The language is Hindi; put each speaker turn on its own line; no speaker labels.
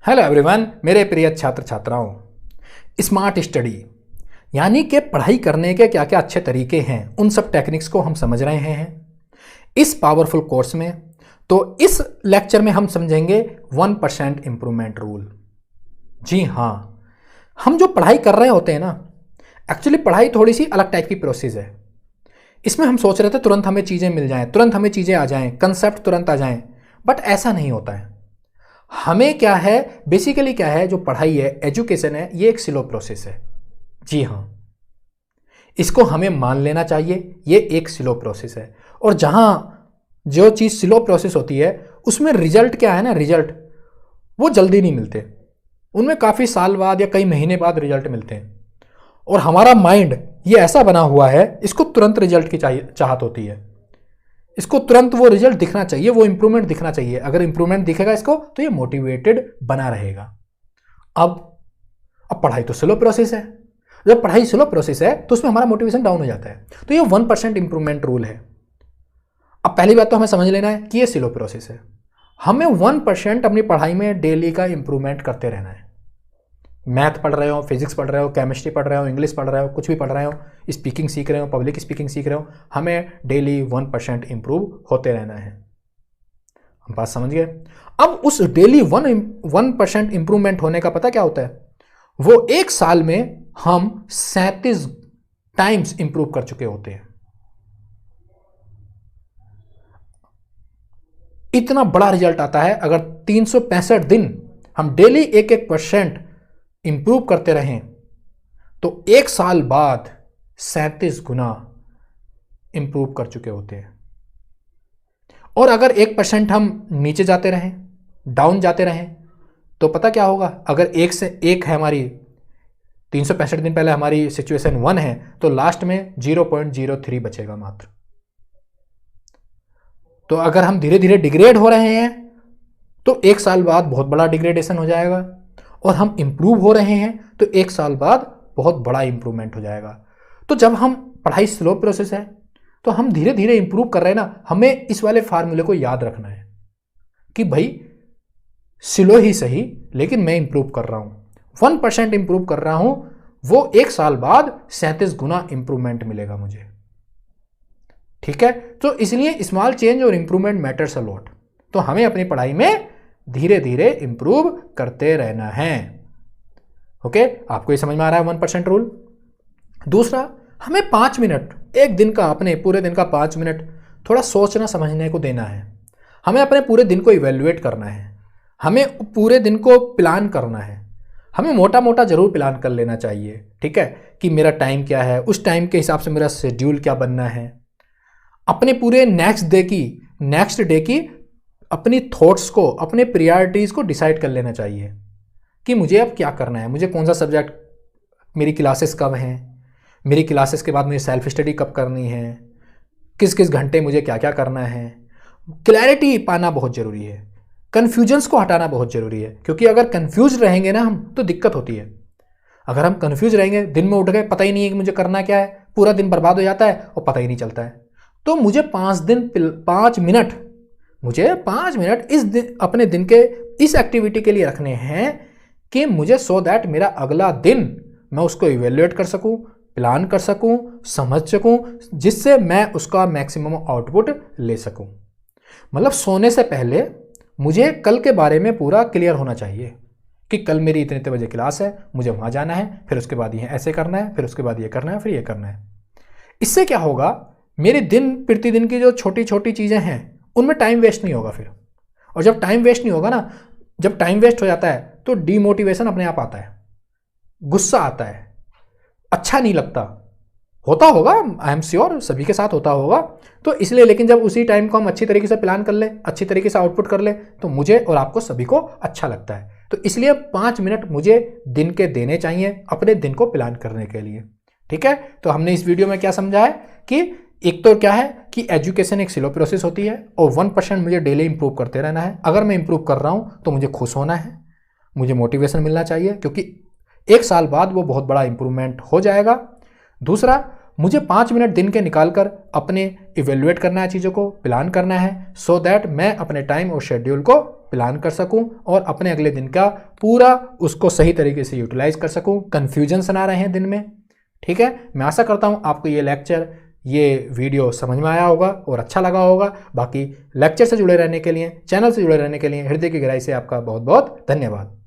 हेलो एवरीवन, मेरे प्रिय छात्र छात्राओं। स्मार्ट स्टडी यानी कि पढ़ाई करने के क्या क्या अच्छे तरीके हैं, उन सब टेक्निक्स को हम समझ रहे हैं इस पावरफुल कोर्स में। तो इस लेक्चर में हम समझेंगे 1% इम्प्रूवमेंट रूल। जी हाँ, हम जो पढ़ाई कर रहे होते हैं ना, एक्चुअली पढ़ाई थोड़ी सी अलग टाइप की प्रोसेस है। इसमें हम सोच रहे थे तुरंत हमें चीज़ें मिल जाएं, तुरंत हमें चीज़ें आ जाएं, कंसेप्ट तुरंत आ जाएं, बट ऐसा नहीं होता है। हमें क्या है, बेसिकली क्या है, जो पढ़ाई है, एजुकेशन है, ये एक स्लो प्रोसेस है। जी हाँ, इसको हमें मान लेना चाहिए, ये एक स्लो प्रोसेस है। और जहां जो चीज़ स्लो प्रोसेस होती है उसमें रिजल्ट क्या है ना, रिजल्ट वो जल्दी नहीं मिलते, उनमें काफ़ी साल बाद या कई महीने बाद रिजल्ट मिलते हैं। और हमारा माइंड ये ऐसा बना हुआ है, इसको तुरंत रिजल्ट की चाहत होती है, इसको तुरंत वो रिजल्ट दिखना चाहिए, वो इंप्रूवमेंट दिखना चाहिए। अगर इंप्रूवमेंट दिखेगा इसको तो ये मोटिवेटेड बना रहेगा। अब पढ़ाई तो स्लो प्रोसेस है। जब पढ़ाई स्लो प्रोसेस है तो उसमें हमारा मोटिवेशन डाउन हो जाता है। तो ये 1% इंप्रूवमेंट रूल है। अब पहली बात तो हमें समझ लेना है कि ये स्लो प्रोसेस है। हमें 1% अपनी पढ़ाई में डेली का इंप्रूवमेंट करते रहना है। मैथ पढ़ रहे हो, फिजिक्स पढ़ रहे हो, केमिस्ट्री पढ़ रहे हो, इंग्लिश पढ़ रहे हो, कुछ भी पढ़ रहे हो, स्पीकिंग सीख रहे हो, पब्लिक स्पीकिंग सीख रहे हो, हमें डेली 1% इंप्रूव होते रहना है। हम बात समझ गए। अब उस डेली 1% इंप्रूवमेंट होने का पता क्या होता है, वो एक साल में हम 37 टाइम्स इंप्रूव कर चुके होते हैं। इतना बड़ा रिजल्ट आता है अगर 365 दिन हम डेली 1% इंप्रूव करते रहें तो एक साल बाद 37 गुना इंप्रूव कर चुके होते हैं। और अगर 1% हम नीचे जाते रहें, डाउन जाते रहें, तो पता क्या होगा, अगर 1 से 1 है हमारी 365 दिन पहले हमारी सिचुएशन 1 है, तो लास्ट में 0.03 बचेगा मात्र। तो अगर हम धीरे धीरे डिग्रेड हो रहे हैं तो एक साल बाद बहुत बड़ा डिग्रेडेशन हो जाएगा, और हम इंप्रूव हो रहे हैं तो एक साल बाद बहुत बड़ा इंप्रूवमेंट हो जाएगा। तो जब हम पढ़ाई स्लो प्रोसेस है तो हम धीरे धीरे इंप्रूव कर रहे हैं ना, हमें इस वाले फार्मूले को याद रखना है कि भाई स्लो ही सही लेकिन मैं इंप्रूव कर रहा हूं, 1% इंप्रूव कर रहा हूं, वो एक साल बाद 37 गुना इंप्रूवमेंट मिलेगा मुझे। ठीक है, तो इसलिए स्मॉल चेंज और इंप्रूवमेंट मैटर्स अ लॉट। तो हमें अपनी पढ़ाई में धीरे धीरे इंप्रूव करते रहना है। ओके, आपको ये समझ में आ रहा है 1% रूल। दूसरा, हमें 5 मिनट एक दिन का, अपने पूरे दिन का 5 मिनट थोड़ा सोचना समझने को देना है। हमें अपने पूरे दिन को इवेल्युएट करना है, हमें पूरे दिन को प्लान करना है। हमें मोटा मोटा जरूर प्लान कर लेना चाहिए, ठीक है, कि मेरा टाइम क्या है, उस टाइम के हिसाब से मेरा शेड्यूल क्या बनना है। अपने पूरे नेक्स्ट डे की अपनी थॉट्स को, अपने प्रायोरिटीज़ को डिसाइड कर लेना चाहिए कि मुझे अब क्या करना है, मुझे कौन सा सब्जेक्ट, मेरी क्लासेस कब हैं, मेरी क्लासेस के बाद मुझे सेल्फ स्टडी कब करनी है, किस किस घंटे मुझे क्या क्या करना है। क्लैरिटी पाना बहुत ज़रूरी है, कन्फ्यूजन्स को हटाना बहुत ज़रूरी है, क्योंकि अगर कन्फ्यूज रहेंगे ना हम तो दिक्कत होती है। अगर हम कन्फ्यूज रहेंगे, दिन में उठ गए, पता ही नहीं है कि मुझे करना क्या है, पूरा दिन बर्बाद हो जाता है और पता ही नहीं चलता है। तो मुझे 5 मिनट इस दिन, अपने दिन के इस एक्टिविटी के लिए रखने हैं कि मुझे सो दैट मेरा अगला दिन मैं उसको इवेल्युएट कर सकूं, प्लान कर सकूं, समझ सकूं, जिससे मैं उसका मैक्सिमम आउटपुट ले सकूं। मतलब सोने से पहले मुझे कल के बारे में पूरा क्लियर होना चाहिए कि कल मेरी इतने इतने बजे क्लास है, मुझे वहाँ जाना है, फिर उसके बाद ये ऐसे करना है, फिर उसके बाद ये करना है, फिर ये करना है। इससे क्या होगा, मेरे दिन प्रतिदिन की जो छोटी छोटी चीज़ें हैं उनमें टाइम वेस्ट नहीं होगा फिर। और जब टाइम वेस्ट नहीं होगा ना, जब टाइम वेस्ट हो जाता है तो डीमोटिवेशन अपने आप आता है, गुस्सा आता है, अच्छा नहीं लगता। होता होगा, आई एम श्योर सभी के साथ होता होगा। तो इसलिए, लेकिन जब उसी टाइम को हम अच्छी तरीके से प्लान कर ले, अच्छी तरीके से आउटपुट कर ले, तो मुझे और आपको सभी को अच्छा लगता है। तो इसलिए 5 मिनट मुझे दिन के देने चाहिए अपने दिन को प्लान करने के लिए। ठीक है, तो हमने इस वीडियो में क्या समझा है कि एक तो क्या है कि एजुकेशन एक स्लो प्रोसेस होती है और 1% मुझे डेली इंप्रूव करते रहना है। अगर मैं इंप्रूव कर रहा हूं तो मुझे खुश होना है, मुझे मोटिवेशन मिलना चाहिए, क्योंकि एक साल बाद वो बहुत बड़ा इंप्रूवमेंट हो जाएगा। दूसरा, मुझे 5 मिनट दिन के निकालकर अपने इवेल्युएट करना है, चीज़ों को प्लान करना है, सो दैट मैं अपने टाइम और शेड्यूल को प्लान कर सकूं और अपने अगले दिन का पूरा उसको सही तरीके से यूटिलाइज कर सकूं, कन्फ्यूजन्स ना रहें दिन में। ठीक है, मैं आशा करता हूं आपको ये लेक्चर, ये वीडियो समझ में आया होगा और अच्छा लगा होगा। बाकी लेक्चर से जुड़े रहने के लिए, चैनल से जुड़े रहने के लिए हृदय की गहराई से आपका बहुत बहुत धन्यवाद।